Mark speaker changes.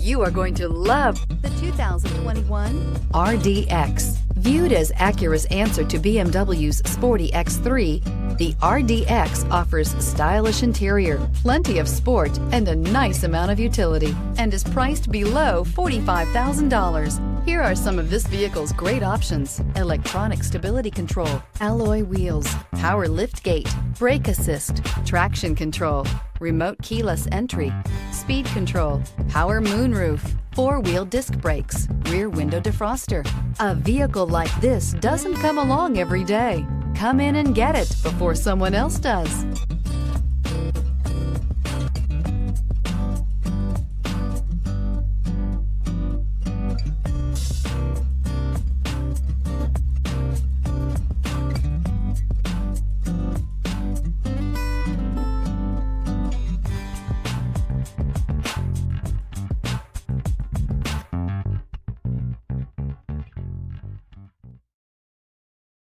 Speaker 1: You are going to love the 2021 RDX. Viewed as Acura's answer to BMW's sporty X3, the RDX offers stylish interior, plenty of sport, and a nice amount of utility, and is priced below $45,000. Here are some of this vehicle's great options: electronic stability control, alloy wheels, power liftgate, brake assist, traction control, remote keyless entry, speed control, power moonroof, four-wheel disc brakes, rear window defroster. A vehicle like this doesn't come along every day. Come in and get it before someone else does.